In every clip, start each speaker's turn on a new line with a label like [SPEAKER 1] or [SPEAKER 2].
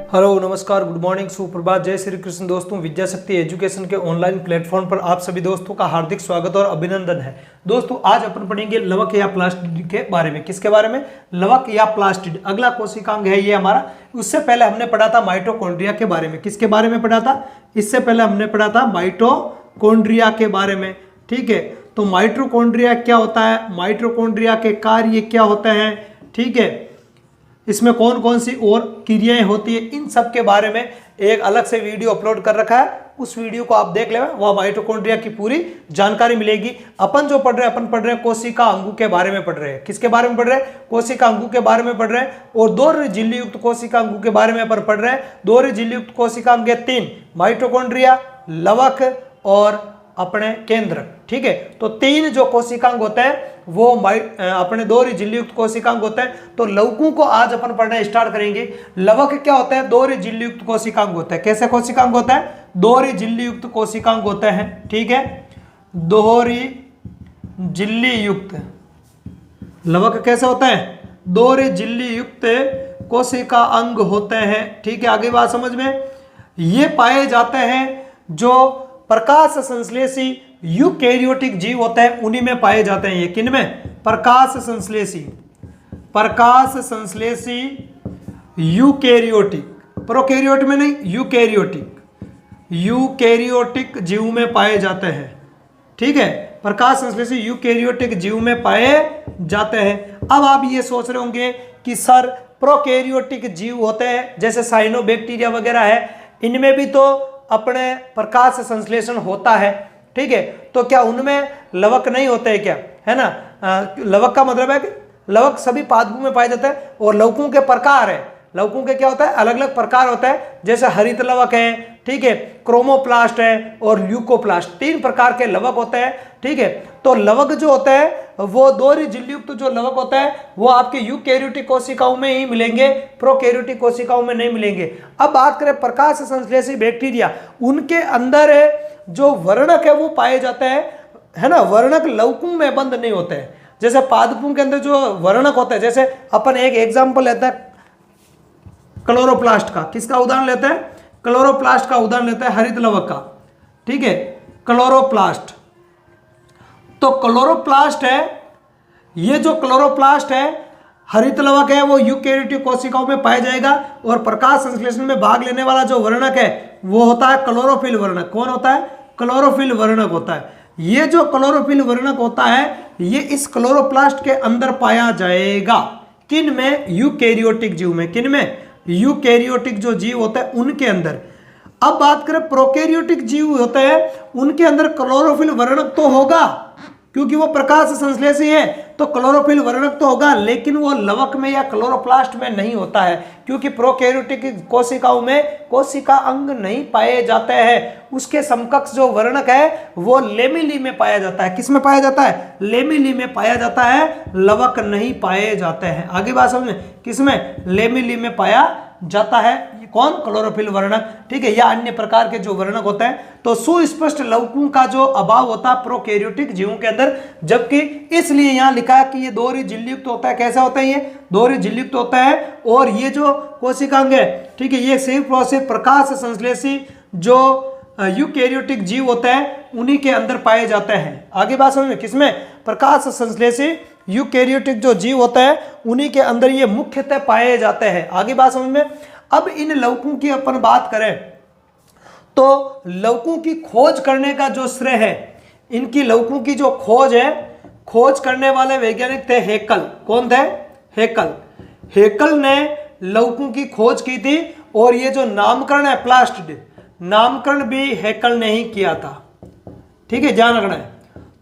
[SPEAKER 1] Hello नमस्कार good morning सुप्रभात जय श्री कृष्ण। दोस्तों विद्या शक्ति एजुकेशन के ऑनलाइन प्लेटफॉर्म पर आप सभी दोस्तों का हार्दिक स्वागत और अभिनंदन है। दोस्तों आज अपन पढ़ेंगे लवक या प्लास्टिड के बारे में। किसके बारे में? लवक या प्लास्टिड। अगला कोशिकांग है ये हमारा। उससे पहले हमने पढ़ा था माइटोकॉन्ड्रिया के बारे में। किसके बारे में पढ़ा था? इससे पहले हमने पढ़ा था माइटोकॉन्ड्रिया के बारे में। ठीक है, तो माइटोकॉन्ड्रिया क्या होता है, माइटोकॉन्ड्रिया के कार्य क्या होते हैं, ठीक है, इसमें कौन कौन सी और क्रियाएं होती है, इन सब के बारे में एक अलग से वीडियो अपलोड कर रखा है। उस वीडियो को आप देख लेना, वह माइटोकॉन्ड्रिया की पूरी जानकारी मिलेगी। अपन जो पढ़ रहे हैं कोशिका अंगों के बारे में पढ़ रहे हैं। किसके बारे में पढ़ रहे हैं? कोशिका अंगों के बारे में पढ़ रहे हैं। और दोहरी झिल्ली युक्त कोशिका अंगों के बारे में अपन पढ़ रहे हैं। दोहरी झिल्ली युक्त कोशिका अंग 3 माइटोकॉन्ड्रिया, लवक और अपने केंद्र। ठीक है, तो 3 जो कोशिकांग होते हैं वो अपने दोहरी झिल्ली युक्त कोशिकांग होते हैं। तो लवकों को आज अपन पढ़ना स्टार्ट करेंगे। लवक क्या होता है? दोहरी झिल्ली युक्त कोशिकांग होता है। कैसे कोशिकांग होता है? दोहरी झिल्ली युक्त कोशिकांग होते हैं। ठीक है, दोहरी झिल्ली युक्त लवक कैसे होता है? दोहरी झिल्ली युक्त कोशिका अंग होते हैं। ठीक है, आगे बात समझ में। ये पाए जाते हैं जो प्रकाश संश्लेषी यूकेरियोटिक जीव होते हैं, उन्हीं में पाए जाते हैं। ये किन में? प्रकाश संश्लेषी यूकेरियोटिक, प्रोकैरियोट में नहीं, यूकेरियोटिक जीव में पाए जाते हैं। ठीक है, प्रकाश संश्लेषी यूकेरियोटिक जीव में पाए जाते हैं। अब आप ये सोच रहे होंगे कि सर प्रोकैरियोटिक जीव होते हैं जैसे साइनोबैक्टीरिया वगैरह है, इनमें भी तो अपने प्रकाश संश्लेषण होता है। ठीक है, तो क्या उनमें लवक नहीं होते हैं क्या? है ना, लवक का मतलब है कि लवक सभी पादपों में पाए जाते हैं। और लवकों के प्रकार है, लवकों के क्या होता है? अलग अलग प्रकार होता है। जैसे हरित लवक है, ठीक है, क्रोमोप्लास्ट है और ल्यूकोप्लास्ट, 3 प्रकार के लवक होते हैं। ठीक है, तो लवक जो होता है वो दोहरी झिल्ली युक्त जो लवक होता है वो आपके यूकेरियोटिक कोशिकाओं में ही मिलेंगे, प्रोकैरियोटिक कोशिकाओं में नहीं मिलेंगे। अब बात करें प्रकाश संश्लेषी बैक्टीरिया, उनके अंदर जो वर्णक है वो पाए जाते हैं, है ना। वर्णक लवकों में बंद नहीं होते हैं। जैसे पादपों के अंदर जो वर्णक होते हैं, जैसे अपन एक एग्जाम्पल लेते हैं क्लोरोप्लास्ट का। किसका उदाहरण लेते हैं? क्लोरोप्लास्ट का उदाहरण लेते हैं, हरित लवक का। ठीक है, क्लोरोप्लास्ट। तो क्लोरोप्लास्ट है, ये जो क्लोरोप्लास्ट है हरित लवक है, वो यूकेरियोटिक कोशिकाओं में पाया जाएगा। और प्रकाश संश्लेषण में भाग लेने वाला जो वर्णक है वो होता है क्लोरोफिल वर्णक। कौन होता है? क्लोरोफिल वर्णक होता है। ये जो क्लोरोफिल वर्णक होता है ये इस क्लोरोप्लास्ट के अंदर पाया जाएगा। किन में? यूकेरियोटिक जीव में। किन में? यूकेरियोटिक जो जीव होता है उनके अंदर। अब बात करें प्रोकैरियोटिक जीव होते हैं, उनके अंदर क्लोरोफिल वर्णक तो होगा क्योंकि वो प्रकाश संश्लेषी है, तो क्लोरोफिल वर्णक तो होगा, लेकिन वो लवक में या क्लोरोप्लास्ट में नहीं होता है क्योंकि प्रोकैरियोटिक कोशिकाओं में कोशिका अंग नहीं पाए जाते हैं। उसके समकक्ष जो वर्णक है वो लेमिली में पाया जाता है। किस में पाया जाता है? लेमिली में पाया जाता है, लवक नहीं पाए जाते हैं। आगे बात समझ में, किस में? लेमिली में पाया जाता है। कौन? क्लोरोफिल वर्णक। ठीक है, या अन्य प्रकार के जो वर्णक होते हैं। तो सुस्पष्ट लवकों का जो अभाव होता है प्रोकैरियोटिक जीवों के अंदर, जबकि इसलिए यहां लिखा है कि ये दोहरी झिल्ली युक्त होता है। कैसा होता है? ये दोहरी झिल्ली युक्त होता है। और ये जो कोशिकांग है, ठीक है, ये सेल प्रोसेस प्रकाश संश्लेषी जो यूकेरियोटिक जीव होते हैं उन्हीं के अंदर पाए जाते हैं। आगे बात समझ में, किसमें? प्रकाश संश्लेषी यूकेरियोटिक जो जीव होता है उन्हीं के अंदर ये मुख्यतः पाए जाते हैं। आगे बात समझ में। अब इन लवकों की अपन बात करें तो लवकों की खोज करने का जो श्रेय है, इनकी लवकों की जो खोज है, खोज करने वाले वैज्ञानिक थे हेकल। कौन थे? हेकल। हेकल ने लवकों की खोज की थी। और ये जो नामकरण है प्लास्टिड, नामकरण भी हेकल ने ही किया था। ठीक है, ध्यान रखना है।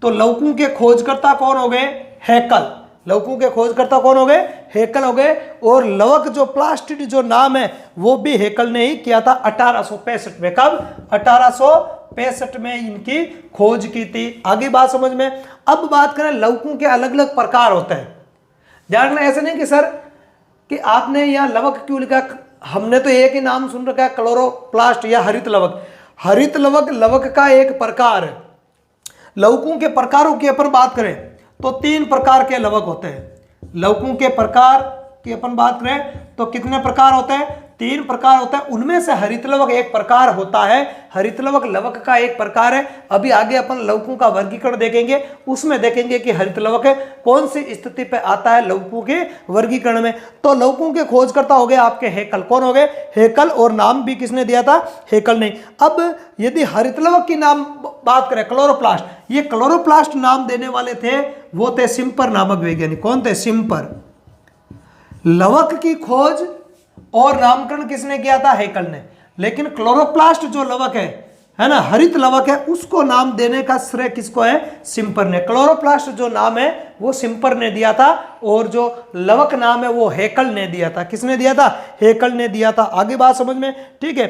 [SPEAKER 1] तो लवकों के खोजकर्ता कौन हो गए? हेकल। लवकों के खोजकर्ता कौन हो गए? हेकल हो गए। और लवक जो प्लास्टिड जो नाम है वो भी हेकल ने ही किया था 1865 में। कब? 1865 में इनकी खोज की थी। आगे बात समझ में। अब बात करें लवकों के अलग अलग प्रकार होते हैं। ध्यान रखना, ऐसे नहीं कि सर कि आपने यहाँ लवक क्यों लिखा, हमने तो एक ही नाम सुन रखा है क्लोरोप्लास्ट या हरित लवक। हरित लवक लवक का एक प्रकार है। लवकों के प्रकारों की अपन बात करें तो 3 प्रकार के लवक होते हैं। लवकों के प्रकार की अपन बात करें तो कितने प्रकार होते हैं? 3 प्रकार होता है, उनमें से हरित लवक एक प्रकार होता है। हरित लवक लवक का एक प्रकार है। अभी आगे अपन लवकों का वर्गीकरण देखेंगे, उसमें देखेंगे कि हरित लवक कौन सी स्थिति पे आता है लवकों के वर्गीकरण में। तो लवकों के खोजकर्ता हो गए आपके हेकल। कौन हो गए? हेकल। और नाम भी किसने दिया था? हेकल ने। अब यदि हरित लवक की नाम बात करें, क्लोरोप्लास्ट, ये क्लोरोप्लास्ट नाम देने वाले थे वो थे सिम्पर नामक वैज्ञानिक। कौन थे? सिम्पर। लवक की खोज और नामकरण किसने किया था? हेकल ने। लेकिन क्लोरोप्लास्ट जो लवक है ना, हरित लवक है, उसको नाम देने का श्रेय किसको है? सिम्पर ने। क्लोरोप्लास्ट जो नाम है वो सिम्पर ने दिया था, और जो लवक नाम है वो हेकल ने दिया था। किसने दिया था? हेकल ने दिया था। आगे बात समझ में? ठीक है।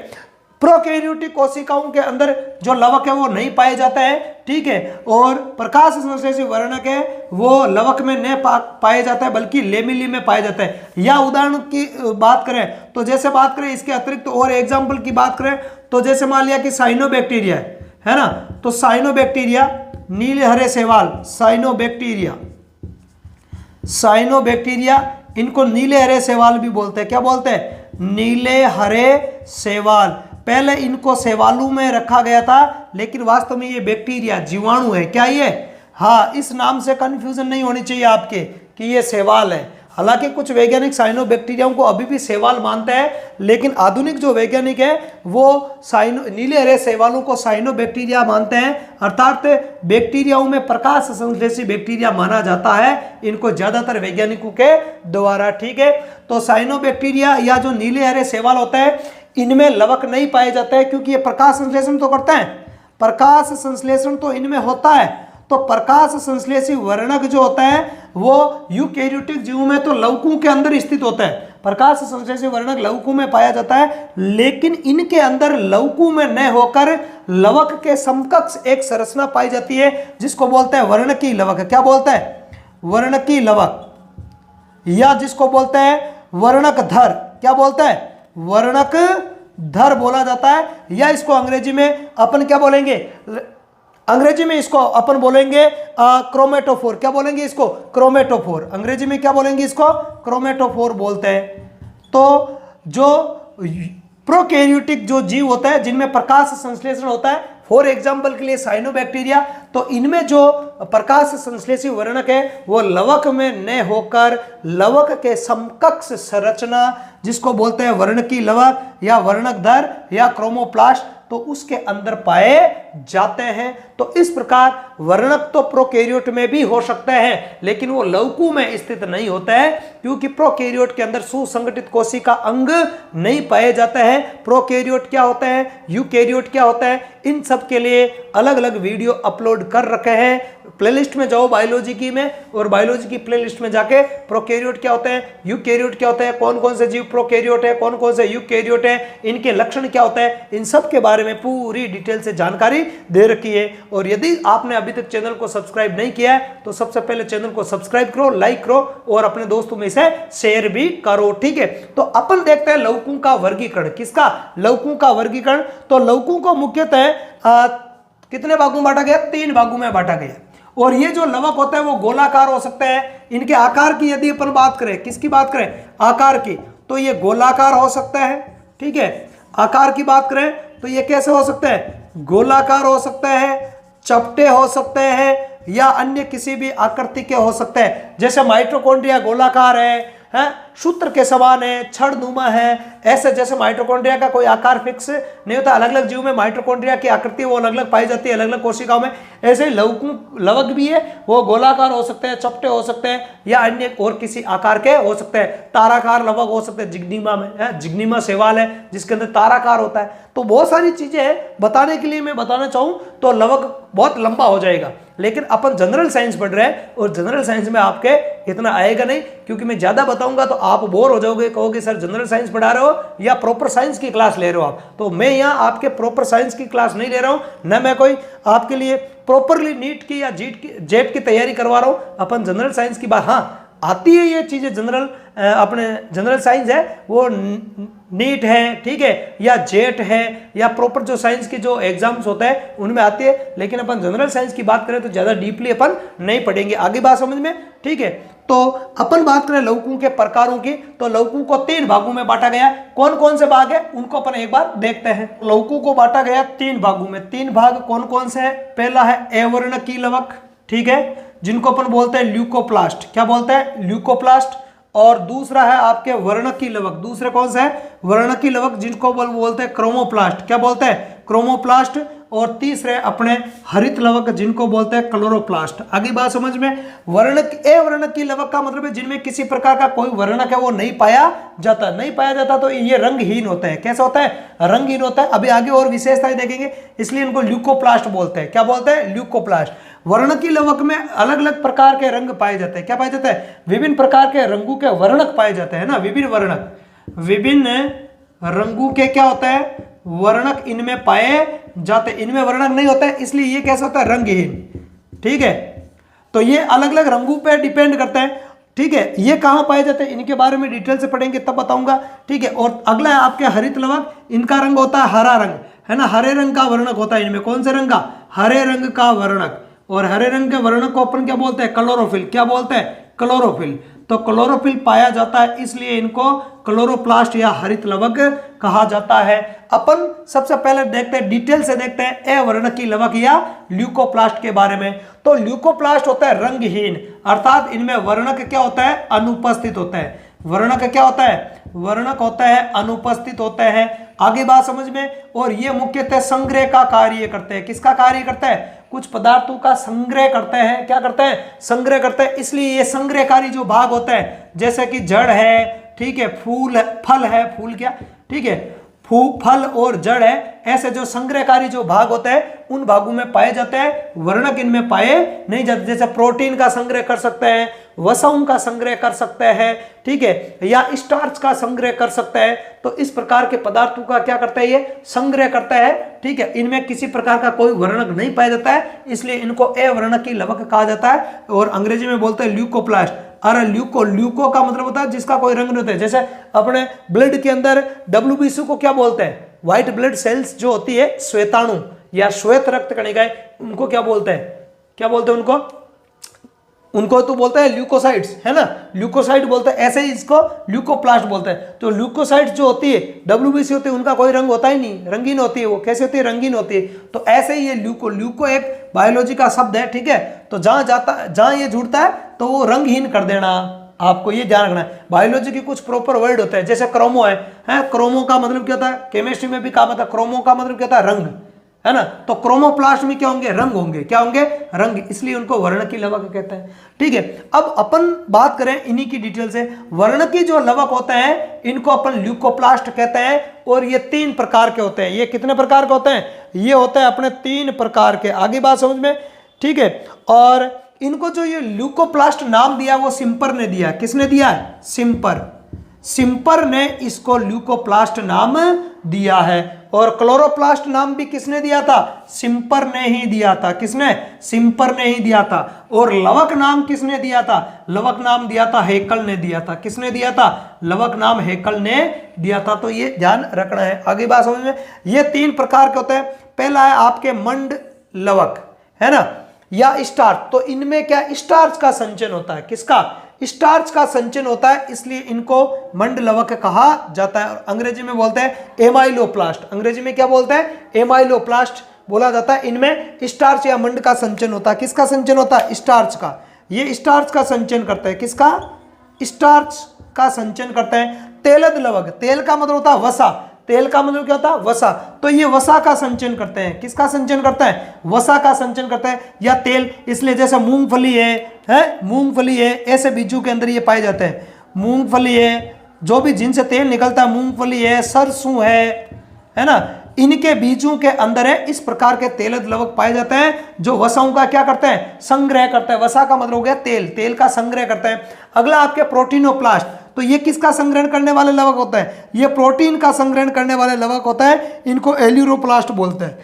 [SPEAKER 1] प्रोकैरियोटिक कोशिकाओं के अंदर जो लवक है वो नहीं पाए जाते हैं, ठीक है। और प्रकाश संश्लेषी वर्णक है वो लवक में नहीं पाए जाता है, बल्कि लेमिली में पाया जाता है। या उदाहरण की बात करें तो जैसे बात करें इसके अतिरिक्त और एग्जाम्पल की बात करें तो जैसे मान लिया कि साइनोबैक्टीरिया है ना, तो साइनोबैक्टीरिया, नीले हरे शैवाल, साइनोबैक्टीरिया, इनको नीले हरे शैवाल भी बोलते हैं। क्या बोलते हैं? नीले हरे शैवाल। पहले इनको शैवालू में रखा गया था, लेकिन वास्तव में ये बैक्टीरिया, जीवाणु है। क्या ये? हाँ, इस नाम से कंफ्यूजन नहीं होनी चाहिए आपके कि ये शैवाल है। हालांकि कुछ वैज्ञानिक साइनोबैक्टीरियाओं को अभी भी शैवाल मानते हैं, लेकिन आधुनिक जो वैज्ञानिक है वो नीले हरे शैवालों को साइनोबैक्टीरिया मानते हैं, अर्थात बैक्टीरियाओं में प्रकाश संश्लेषी बैक्टीरिया माना जाता है इनको ज्यादातर वैज्ञानिकों के द्वारा, ठीक है। तो साइनोबैक्टीरिया या जो नीले हरे शैवाल होता है, इनमें लवक नहीं पाए जाते हैं, क्योंकि ये प्रकाश संश्लेषण तो करते हैं, प्रकाश संश्लेषण तो इनमें होता है। तो प्रकाश संश्लेषी वर्णक जो होता है वो यूकैरियोटिक जीवों में तो लवकों के अंदर स्थित होता है। प्रकाश संश्लेषी वर्णक लवकों में पाया जाता है, लेकिन इनके अंदर लवकों में न होकर लवक के समकक्ष एक संरचना पाई जाती है जिसको बोलते हैं वर्णकी लवक। क्या बोलते हैं? वर्णकी लवक, या जिसको बोलते हैं वर्णक धर। क्या बोलते हैं? वर्णक धर बोला जाता है। या इसको अंग्रेजी में अपन क्या बोलेंगे? अंग्रेजी में इसको अपन बोलेंगे क्रोमेटोफोर। क्या बोलेंगे इसको? क्रोमेटोफोर। अंग्रेजी में क्या बोलेंगे इसको? क्रोमेटोफोर बोलते हैं। तो जो प्रोकैरियोटिक जो जीव होता है जिनमें प्रकाश संश्लेषण होता है, फॉर एग्जाम्पल के लिए साइनोबैक्टीरिया, तो इनमें जो प्रकाश संश्लेषी वर्णक है वो लवक में न होकर लवक के समकक्ष संरचना जिसको बोलते हैं वर्णकी लवक या वर्णकधर या क्रोमोप्लास्ट, तो उसके अंदर पाए जाते हैं। तो इस प्रकार वर्णक तो प्रोकैरियोट में भी हो सकते हैं, लेकिन वो लवकों में स्थित नहीं होते हैं, क्योंकि प्रोकैरियोट के अंदर सुसंगठित कोशिका अंग नहीं पाए जाते हैं। प्रोकैरियोट क्या होते हैं, यूकैरियोट क्या होता है, इन सब के लिए अलग अलग वीडियो अपलोड कर रखे हैं। प्लेलिस्ट में जाओ बायोलॉजी की में, और बायोलॉजी की प्लेलिस्ट में जाके प्रोकैरियोट क्या होते हैं, यूकैरियोट क्या होते हैं, कौन कौन से जीव प्रोकैरियोट है, कौन कौन से यूकैरियोट है, इनके लक्षण क्या होते हैं, इन सब के बारे में पूरी डिटेल से जानकारी दे रखी है। और यदि आपने अभी तक चैनल को सब्सक्राइब नहीं किया है तो सबसे पहले चैनल को सब्सक्राइब करो, लाइक करो और अपने दोस्तों में इसे शेयर भी करो, ठीक है। तो अपन देखते हैं लवकों का वर्गीकरण। किसका? लवकों का वर्गीकरण। तो लवकों को मुख्यतः कितने भागों में बांटा गया? 3 भागों में बांटा गया। और ये जो लवक होता है वो गोलाकार हो सकते हैं। इनके आकार की यदि अपन बात करें, किसकी बात करें? आकार की, तो ये गोलाकार हो सकता है, ठीक है। आकार की बात करें तो ये कैसे हो सकता है? गोलाकार हो सकता है, चपटे हो सकते हैं, या अन्य किसी भी आकृति के हो सकते हैं। जैसे माइटोकॉन्ड्रिया गोलाकार है, सूत्र के समान है, छड़नुमा है। ऐसे जैसे माइटोकॉन्ड्रिया का कोई आकार फिक्स नहीं होता, अलग अलग जीव में माइटोकॉन्ड्रिया की आकृति वो अलग अलग पाई जाती है अलग अलग कोशिकाओं में। ऐसे ही लवक भी है, वो गोलाकार हो सकते हैं, चपटे हो सकते हैं, या अन्य और किसी आकार के हो सकते हैं। ताराकार लवक हो सकते हैं, जिग्निमा में जिग्निमा शैवाल है जिसके अंदर ताराकार होता है। तो बहुत सारी चीजें हैं, बताने के लिए मैं बताना चाहूँ तो लवक बहुत लंबा हो जाएगा, लेकिन अपन जनरल साइंस पढ़ रहे हैं और जनरल साइंस में आपके इतना आएगा नहीं, क्योंकि मैं ज्यादा बताऊंगा तो आप बोर हो जाओगे, कहोगे सर जनरल साइंस पढ़ा रहे हो या प्रॉपर साइंस की क्लास ले रहे हो आप। तो मैं यहाँ आपके प्रॉपर साइंस की क्लास नहीं ले रहा हूँ, न मैं कोई आपके लिए प्रॉपरली नीट की या जेट की तैयारी करवा रहा हूँ। अपन जनरल साइंस की बात, हाँ आती है ये चीज़ें जनरल अपने जनरल साइंस है वो नीट है, ठीक है, या जेट है, या प्रॉपर जो साइंस के जो एग्जाम्स होते हैं उनमें आती है, लेकिन अपन जनरल साइंस की बात करें तो ज़्यादा डीपली अपन नहीं पढ़ेंगे। आगे बात समझ में, ठीक है। तो अपन बात करें लौकिकों के प्रकारों की, तो लौकिकों को 3 भागों में बांटा गया। कौन कौन से भाग है उनको अपन एक बार देखते हैं। लौकिकों को बांटा गया 3 भागों में। 3 भाग कौन कौन से हैं? पहला है अवर्णकीय लवक, ठीक है, जिनको अपन बोलते हैं ल्यूकोप्लास्ट। क्या बोलते हैं? ल्यूकोप्लास्ट। और दूसरा है आपके वर्णकीय लवक। दूसरे कौन सा है? वर्णकीय लवक, जिनको बोलते हैं क्रोमोप्लास्ट। क्या बोलते हैं? क्रोमोप्लास्ट। और तीसरे अपने हरित लवक, जिनको बोलते हैं क्लोरोप्लास्ट। आगे बात समझ में। अवर्णकीय लवक का मतलब है जिनमें किसी प्रकार का कोई वर्णक है वो नहीं पाया जाता। नहीं पाया जाता तो ये रंगहीन होता है। कैसा होता है? रंगहीन होता है। अभी आगे और विशेषताएं देखेंगे, इसलिए इनको ल्यूकोप्लास्ट बोलते हैं। क्या बोलते हैं? ल्यूकोप्लास्ट। वर्णकीय लवक में अलग अलग प्रकार के रंग पाए जाते हैं। क्या पाए जाते हैं? विभिन्न प्रकार के रंगों के वर्णक पाए जाते हैं ना, विभिन्न वर्णक, विभिन्न रंगों के क्या होता है? वर्णक इनमें पाए जाते। इनमें वर्णक नहीं होता है, इसलिए ये कैसा होता है? रंगहीन, ठीक है। तो ये अलग अलग रंगों पे डिपेंड करते हैं, ठीक है। ये कहाँ पाए जाते हैं इनके बारे में डिटेल से पढ़ेंगे तब बताऊंगा, ठीक है। और अगला है आपके हरित लवक। इनका रंग होता है हरा रंग, है ना, हरे रंग का वर्णक होता है इनमें। कौन से रंग का? हरे रंग का वर्णक। और हरे रंग के वर्णक को अपन क्या बोलते हैं? क्लोरोफिल। क्या बोलते हैं? क्लोरोफिल। तो क्लोरोफिल पाया जाता है, इसलिए इनको क्लोरोप्लास्ट या हरित लवक कहा जाता है। अपन सबसे पहले देखते हैं, डिटेल से देखते हैं अवर्णकीय लवक या ल्यूकोप्लास्ट के बारे में। तो ल्यूकोप्लास्ट होता है रंगहीन, अर्थात इनमें वर्णक क्या होता है? अनुपस्थित होता है। वर्णक क्या होता है? वर्णक होता है अनुपस्थित होते हैं। आगे बात समझ में। और ये मुख्यतः संग्रह का कार्य करते हैं। किसका कार्य करता है? कुछ पदार्थों का संग्रह करते हैं। क्या करते हैं? संग्रह करते हैं। इसलिए ये संग्रहकारी जो भाग होता है, जैसे कि जड़ है, ठीक है, फूल, फल है, फूल क्या, ठीक है, फल और जड़ है, ऐसे जो संग्रहकारी जो भाग होते हैं उन भागों में पाए जाते हैं। वर्णक इनमें पाए नहीं जाते। जैसे प्रोटीन का संग्रह कर सकते हैं, वसाओं का संग्रह कर सकते हैं, ठीक है, या स्टार्च का संग्रह कर सकते हैं। तो इस प्रकार के पदार्थों का क्या करता है? ये संग्रह करता है, ठीक है। इनमें किसी प्रकार का कोई वर्णक नहीं पाया जाता है, इसलिए इनको अवर्णकीय लवक कहा जाता है। और अंग्रेजी में बोलते हैं ल्यूकोप्लास्ट। अरे ल्यूको का मतलब होता है जिसका कोई रंग नहीं होता है। जैसे अपने ब्लड के अंदर WBC को क्या बोलते हैं? व्हाइट ब्लड सेल्स जो होती है, श्वेताणु या श्वेत रक्त कणिकाएं, उनको क्या बोलते हैं? क्या बोलते हैं उनको तो बोलते हैं ल्यूकोसाइट्स, है ना, ल्यूकोसाइट बोलते हैं। ऐसे ही इसको ल्यूकोप्लास्ट बोलते हैं। तो ल्यूकोसाइट्स जो होती है, WBC होती है, उनका कोई रंग होता ही नहीं, रंगीन होती है। वो कैसे होती है? रंगीन होती है। तो ऐसे ही ये ल्यूको एक बायोलॉजी का शब्द है, ठीक है। तो जहां ये जुड़ता है तो वो रंगहीन कर देना, आपको ये ध्यान रखना है। बायोलॉजी की कुछ प्रॉपर वर्ड होते हैं, जैसे क्रोमो है, क्रोमो का मतलब क्या होता है? केमिस्ट्री में भी कहा था, क्रोमो का मतलब क्या होता है? रंग, है ना। तो क्रोमोप्लास्ट में क्या होंगे? रंग होंगे। क्या होंगे? रंग। इसलिए उनको वर्णकीय लवक कहते हैं, ठीक है। अब अपन बात करें इन्हीं की डिटेल से। वर्णकीय जो लवक होते हैं इनको अपन ल्यूकोप्लास्ट कहते हैं। और ये 3 प्रकार के होते हैं। ये कितने प्रकार के होते हैं? ये होते हैं अपने 3 प्रकार के। आगे बात समझ में, ठीक है। और इनको जो ये ल्यूकोप्लास्ट नाम दिया वो सिम्पर ने दिया। किसने दिया है? सिम्पर ने इसको ल्यूकोप्लास्ट नाम दिया है। और क्लोरोप्लास्ट नाम भी किसने दिया था? सिम्पर ने ही दिया था। किसने? सिम्पर ने ही दिया था। और लवक नाम किसने दिया था? लवक नाम दिया था हेकल ने दिया था। किसने दिया था? लवक नाम हेकल ने दिया था। तो ये ध्यान रखना है। आगे बात समझ में। ये 3 प्रकार के होते हैं। पहला है आपके मंड लवक, है ना, या स्टार्च। तो इनमें क्या? स्टार्च का संचयन होता है। किसका? स्टार्च का संचयन होता है, इसलिए इनको मंड लवक कहा जाता है। और अंग्रेजी में बोलते हैं एमाइलोप्लास्ट। अंग्रेजी में क्या बोलते हैं? एमाइलोप्लास्ट बोला जाता है। इनमें स्टार्च या मंड का संचयन होता है। किसका संचयन होता है? स्टार्च का। ये स्टार्च का संचयन करते हैं। किसका? स्टार्च का संचयन करते हैं। तेलद लवक, तेल का मतलब होता है वसा। तेल का मतलब क्या होता है? वसा। तो ये वसा का संचयन करते हैं। किसका संचयन करते हैं? वसा का संचयन करते हैं, या तेल। इसलिए जैसे मूंगफली है, मूंगफली है, ऐसे बीजों के अंदर ये पाए जाते हैं। मूंगफली है, जो भी जिनसे तेल निकलता है, मूंगफली है, सरसों है ना, इनके बीजों के अंदर है इस प्रकार के तेलद लवक पाए जाते हैं, जो वसाओं का क्या करते हैं? संग्रह करते हैं। वसा का मतलब हो गया तेल, तेल का संग्रह करते हैं। अगला आपके प्रोटीनोप्लास्ट। तो ये किसका संग्रहण करने वाले लवक होता है? ये प्रोटीन का संग्रहण करने वाले लवक होता है। इनको एल्यूरोप्लास्ट बोलते हैं,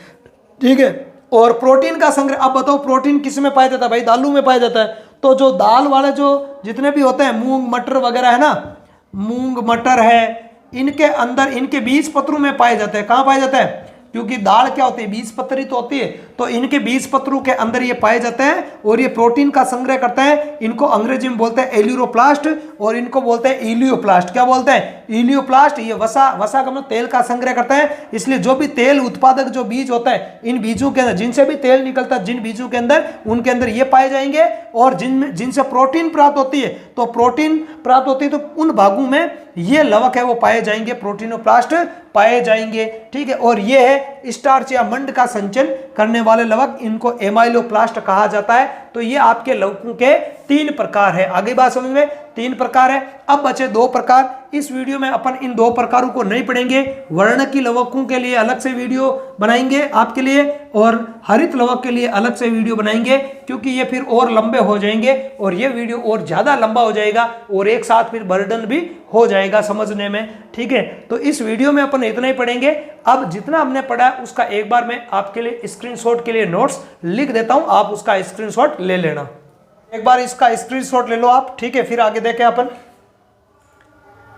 [SPEAKER 1] ठीक है। और प्रोटीन का संग्रह, अब बताओ प्रोटीन किस में पाया जाता है? भाई दालों में पाया जाता है। तो जो दाल वाले जो जितने भी होते हैं, मूंग मटर वगैरह है ना, मूंग मटर है, इनके अंदर इनके बीज पत्रों में पाए जाते हैं। कहाँ पाए जाते हैं? क्योंकि दाल क्या होती है, बीज पत्री तो होती है, तो इनके बीज पत्रों के अंदर ये पाए जाते हैं और ये प्रोटीन का संग्रह करते हैं। इनको अंग्रेजी में बोलते हैं एल्यूरोप्लास्ट और इनको बोलते हैं इलियोप्लास्ट। क्या बोलते हैं? इलियोप्लास्ट। ये वसा का मतलब तेल का संग्रह करते हैं, इसलिए जो भी तेल उत्पादक जो बीज होता है, इन बीजों के अंदर जिनसे भी तेल निकलता है, जिन बीजों के अंदर, उनके अंदर ये पाए जाएंगे। और जिनसे प्रोटीन प्राप्त होती है, तो प्रोटीन प्राप्त होती है तो उन भागों में ये लवक है वो पाए जाएंगे, प्रोटीनोप्लास्ट पाए जाएंगे। ठीक है, और ये है स्टार्च या मंड का संचयन करने वाले लवक, इनको एमाइलोप्लास्ट कहा जाता है। तो ये आपके लवकों के 3 प्रकार है। आगे बात समझ में, 3 प्रकार है। अब बचे 2 प्रकार। इस वीडियो में अपन इन 2 प्रकारों को नहीं पढ़ेंगे। वर्णकी लवकों के लिए अलग से वीडियो बनाएंगे आपके लिए, और हरित लवक के लिए अलग से वीडियो बनाएंगे, क्योंकि ये फिर और लंबे हो जाएंगे और ये वीडियो और ज्यादा लंबा हो जाएगा और एक साथ फिर बर्डन भी हो जाएगा समझने में। ठीक है, तो इस वीडियो में अपन इतना ही पढ़ेंगे। अब जितना हमने पढ़ा है उसका एक बार मैं आपके लिए स्क्रीनशॉट के लिए नोट्स लिख देता हूं, आप उसका स्क्रीनशॉट ले लेना। एक बार इसका स्क्रीनशॉट ले लो आप। ठीक है, फिर आगे देखें अपन।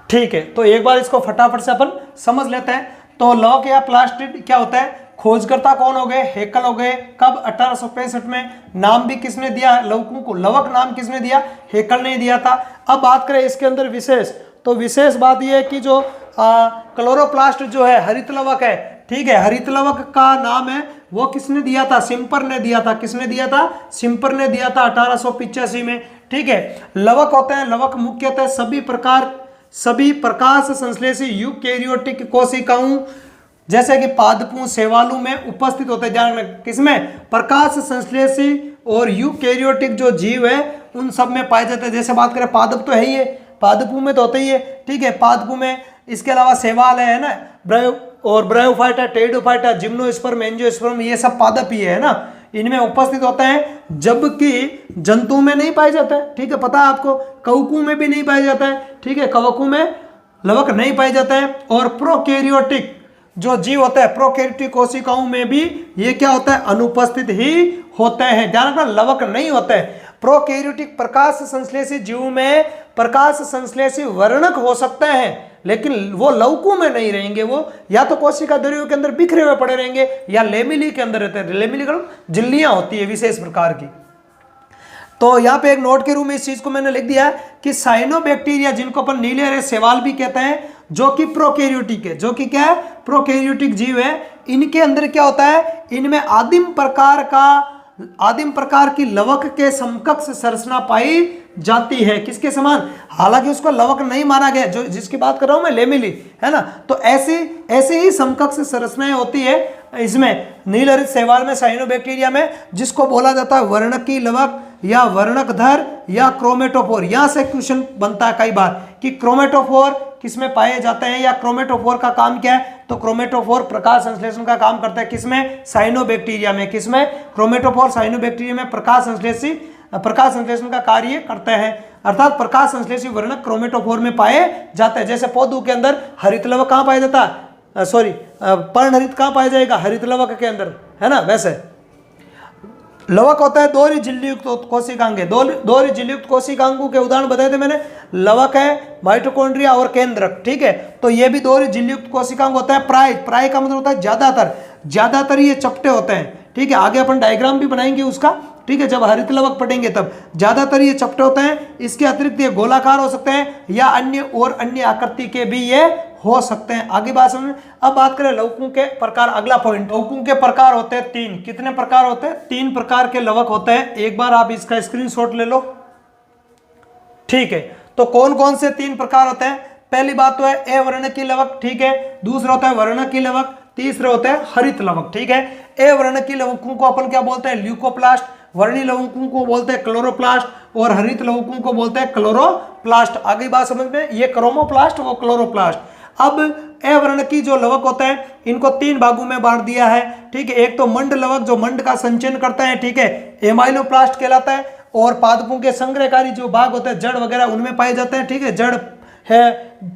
[SPEAKER 1] ठीक है, तो एक बार इसको फटाफट से अपन समझ लेते हैं। तो लवक या प्लास्टिड क्या होता है? खोजकर्ता कौन हो गए? हेकल हो गए। कब? 1865 में। नाम भी किसने दिया लवकों को? लवक नाम किसने दिया? हेकल ने दिया था। अब बात करें इसके अंदर विशेष, तो विशेष बात यह है कि जो क्लोरोप्लास्ट जो है हरित लवक है, ठीक है, हरित लवक का नाम है वो किसने दिया था? सिम्पर ने दिया था। किसने दिया था? सिम्पर ने दिया था 1885 में। ठीक है, लवक होते हैं, लवक मुख्यतः सभी प्रकाश संश्लेषी यूकेरियोटिक कोशिकाओं जैसे कि पादपों, शैवालों में उपस्थित होते हैं। ध्यान रखना, किसमें? प्रकाश संश्लेषी और यूकेरियोटिक जो जीव है उन सब में पाए जाते हैं। जैसे बात करें पादप तो है ही है, पादपों में तो होते ही है। ठीक है, पादपों में, इसके अलावा शैवाल है ना, ब्रायोफाइटा, टेरिडोफाइटा, जिम्नोस्पर्म, एंजियोस्पर्म, ये सब पादप ही है ना, इनमें उपस्थित होते हैं, जबकि जंतु में नहीं पाए जाता है। ठीक है, पता है आपको, कवकों में भी नहीं पाया जाता है। ठीक है, कवकों में लवक नहीं पाए जाता है। और प्रोकैरियोटिक जो जीव होता है, प्रोकैरियोटिक कोशिकाओं में भी ये क्या होता है? अनुपस्थित ही होते हैं। ध्यान रखना, लवक नहीं होते हैं। प्रोकैरियोटिक प्रकाश संश्लेषी जीव में प्रकाश संश्लेषी वर्णक हो सकते हैं, लेकिन वो लवकों में नहीं रहेंगे। वो या तो कोशिका द्रव्यों के अंदर बिखरे हुए पड़े रहेंगे या लेमिली के अंदर रहते हैं। लेमिली झिल्लियां होती है विशेष प्रकार की। तो यहाँ पे एक नोट के रूप में इस चीज को मैंने लिख दिया है कि साइनोबैक्टीरिया, जिनको अपन नीले हरे शैवाल भी कहते हैं, जो कि प्रोकैरियोटिक है, जो कि क्या है? प्रोकैरियोटिक जीव है। इनके अंदर क्या होता है? इनमें आदिम प्रकार की लवक के समकक्ष संरचना पाई जाती है। किसके समान? हालांकि उसको लवक नहीं माना गया, जो जिसकी बात कर रहा हूं मैं, लेमिली है ना। तो ऐसे ही समकक्ष संरचनाएं होती है इसमें नीलहरित शैवाल में, साइनोबैक्टीरिया में, जिसको बोला जाता है वर्णकी लवक या वर्णकधर या क्रोमेटोफोर। यहां से क्वेश्चन बनता है कई बार कि क्रोमेटोफोर किसमें पाए जाते हैं या क्रोमेटोफोर का काम क्या है? तो क्रोमेटोफोर प्रकाश संश्लेषण का काम करता है। किसमें? साइनोबैक्टीरिया में। किसमें? क्रोमेटोफोर साइनोबैक्टीरिया में प्रकाश संश्लेषण का कार्य करते हैं, अर्थात प्रकाश संश्लेषी वर्णक क्रोमेटोफोर में पाए जाते हैं। जैसे पौधों के अंदर हरित लवक कहाँ पाया जाता है? पर्णहरित कहाँ पाया जाएगा? हरित लवक के अंदर, है ना। वैसे लवक होता है दोहरी झिल्ली युक्त कोशिकांग। दोहरी झिल्ली युक्त कोशिकांगों के उदाहरण बताए थे मैंने। लवक है, माइटोकॉन्ड्रिया और केंद्रक। ठीक है, तो ये भी दोहरी झिल्ली युक्त कोशिकांग होता है। प्राय का मतलब होता है ज्यादातर ये चपटे होते हैं। ठीक है, आगे अपन डायग्राम भी बनाएंगे उसका। ठीक है, जब हरित लवक पढ़ेंगे तब ज्यादातर ये चपटे होते हैं। इसके अतिरिक्त ये गोलाकार हो सकते हैं या अन्य आकृति के भी ये हो सकते हैं। आगे बात समझ। अब बात करें लवकों के प्रकार। अगला पॉइंट, लवकों के प्रकार होते हैं 3। कितने प्रकार होते हैं? 3 प्रकार के लवक होते हैं। एक बार आप इसका स्क्रीनशॉट ले लो। ठीक है, तो कौन कौन से 3 प्रकार होते हैं? पहली बात तो है अवर्णकी लवक। ठीक है, दूसरा होता है वर्णकी लवक, तीसरा होता है हरित लवक। ठीक है, अवर्णकी लवकों को अपन क्या बोलते हैं? ल्यूकोप्लास्ट। वर्णी लवकों को बोलते हैं क्लोरोप्लास्ट और हरित लवकों को बोलते हैं क्लोरोप्लास्ट। आगे बात समझ में, ये क्रोमोप्लास्ट, वो क्लोरोप्लास्ट। अब अवर्णकी जो लवक होते हैं इनको 3 भागों में बांट दिया है। ठीक है, एक तो मंड लवक जो मंड का संचयन करते हैं। ठीक है, एमाइलोप्लास्ट कहलाता है। और पादपों के संग्रहकारी जो भाग होते हैं, जड़ वगैरह, उनमें पाए जाते हैं। ठीक है, जड़ है,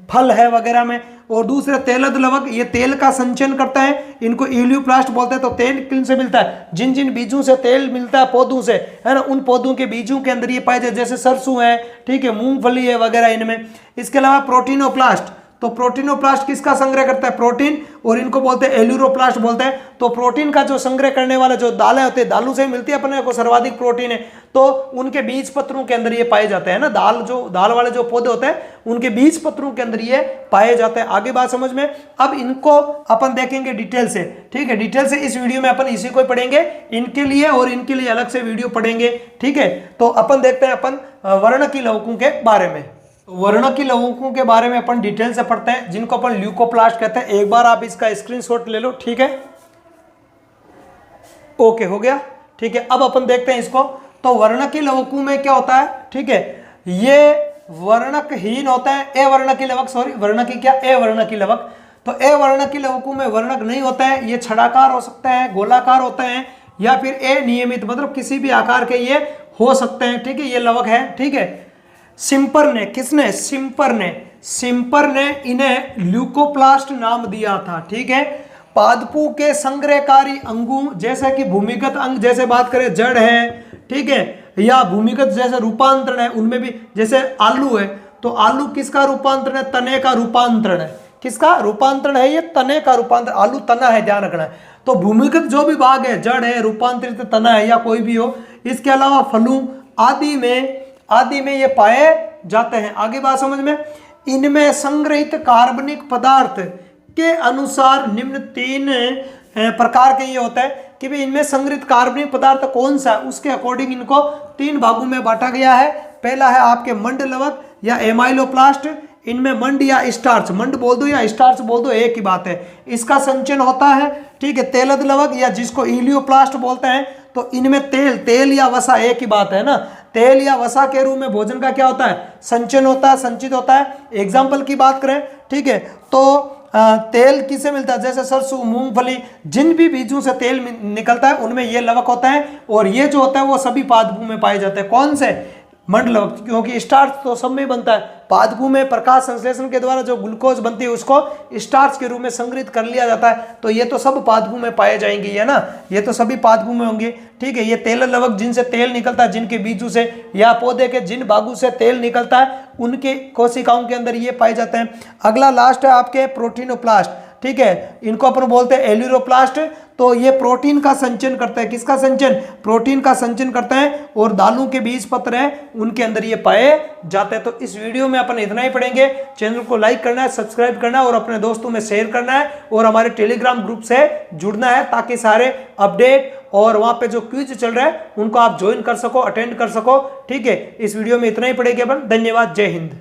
[SPEAKER 1] फल है वगैरह में। और दूसरे तेलद लवक, ये तेल का संचयन करता है, इनको इलियोप्लास्ट बोलते हैं। तो तेल किन से मिलता है? जिन जिन बीजों से तेल मिलता है पौधों से, है ना, उन पौधों के बीजों के अंदर ये पाए जाते, जैसे सरसों है, ठीक है, मूंगफली है वगैरह इनमें। इसके अलावा प्रोटीनोप्लास्ट, तो प्रोटीनोप्लास्ट किसका संग्रह करता है? प्रोटीन, और इनको बोलते हैं एल्यूरोप्लास्ट बोलते हैं। तो प्रोटीन का जो संग्रह करने वाला जो दालें होते हैं, दालों से मिलती है अपने को सर्वाधिक प्रोटीन है, तो उनके बीज पत्रों के अंदर ये पाए जाते हैं ना, दाल वाले जो पौधे होते हैं उनके बीज पत्रों के अंदर ये पाए जाते हैं। आगे बात समझ में। अब इनको अपन देखेंगे डिटेल से, ठीक है, डिटेल से इस वीडियो में अपन इसी को पढ़ेंगे, इनके लिए और इनके लिए अलग से वीडियो पढ़ेंगे, ठीक है। तो अपन देखते हैं अपन वर्णकी लवकों के बारे में। वर्णकी लवकों के बारे में अपन डिटेल से पढ़ते हैं, जिनको अपन ल्यूकोप्लास्ट कहते हैं। एक बार आप इसका स्क्रीनशॉट ले लो, ठीक है, ओके हो गया, ठीक है। अब अपन देखते हैं इसको। तो वर्णकी लवकों में क्या होता है, ठीक है, ये वर्णकहीन होता है, अवर्णकी लवक, सॉरी वर्णकी क्या, अवर्णकी लवक। तो अवर्णकी लवकों में वर्णक नहीं होता है, ये छड़ाकार हो सकते हैं, गोलाकार होते हैं, या फिर अनियमित, मतलब किसी भी आकार के ये हो सकते हैं, ठीक है, ये लवक है, ठीक है। सिम्पर ने, किसने? सिम्पर ने इन्हें ल्यूकोप्लास्ट नाम दिया था, ठीक है। पादपों के संग्रहकारी अंगों, जैसे कि भूमिगत अंग, जैसे बात करें जड़ है, ठीक है, या भूमिगत जैसे रूपांतरण है, उनमें भी जैसे आलू है, तो आलू किसका रूपांतरण है? तने का रूपांतरण है। किसका रूपांतरण है? ये तने का रूपांतरण, आलू तना है, ध्यान रखना है। तो भूमिगत जो भी भाग है, जड़ है, रूपांतरित तना है, या कोई भी हो, इसके अलावा फलों आदि में ये पाए जाते हैं। आगे बात समझ में। इनमें संग्रहित कार्बनिक पदार्थ के अनुसार निम्न 3 प्रकार के ये होता है कि भाई इनमें संग्रहित कार्बनिक पदार्थ कौन सा है, उसके अकॉर्डिंग इनको 3 भागों में बांटा गया है। पहला है आपके मंड लवक या एमाइलोप्लास्ट, इनमें मंड या स्टार्च, मंड बोल दो या स्टार्च बोल दो, एक ही बात है, इसका संचयन होता है, ठीक है। तेलद लवक या जिसको इलियोप्लास्ट बोलते हैं, तो इनमें तेल या वसा, एक ही बात है ना, तेल या वसा के रूप में भोजन का क्या होता है? संचयन होता है, संचित होता है। एग्जाम्पल की बात करें, ठीक है, तो तेल किससे मिलता है? जैसे सरसों, मूंगफली, जिन भी बीजों से तेल निकलता है उनमें ये लवक होता है, और ये जो होता है वो सभी पादपों में पाए जाते हैं। कौन से? मंड लवक, क्योंकि स्टार्च तो सब में बनता है। पादपों में प्रकाश संश्लेषण के द्वारा जो ग्लूकोज बनती है उसको स्टार्च के रूप में संग्रहित कर लिया जाता है, तो ये तो सब पादपों में पाए जाएंगे, है ना, ये तो सभी पादपों में होंगे, ठीक है। ये तेल लवक जिनसे तेल निकलता है, जिनके बीजों से या पौधे के जिन भागों से तेल निकलता है, उनके कोशिकाओं के अंदर ये पाए जाते हैं। अगला लास्ट है आपके प्रोटीनोप्लास्ट, ठीक है, इनको अपन बोलते हैं एल्यूरोप्लास्ट। तो ये प्रोटीन का संचयन करते हैं, किसका संचयन? प्रोटीन का संचयन करते हैं, और दालों के बीज पत्र हैं उनके अंदर ये पाए जाते हैं। तो इस वीडियो में अपन इतना ही पढ़ेंगे। चैनल को लाइक करना है, सब्सक्राइब करना है, और अपने दोस्तों में शेयर करना है, और हमारे टेलीग्राम ग्रुप से जुड़ना है, ताकि सारे अपडेट और वहां पे जो क्विज चल रहा है उनको आप ज्वाइन कर सको, अटेंड कर सको, ठीक है। इस वीडियो में इतना ही पढ़ेंगे अपन। धन्यवाद, जय हिंद।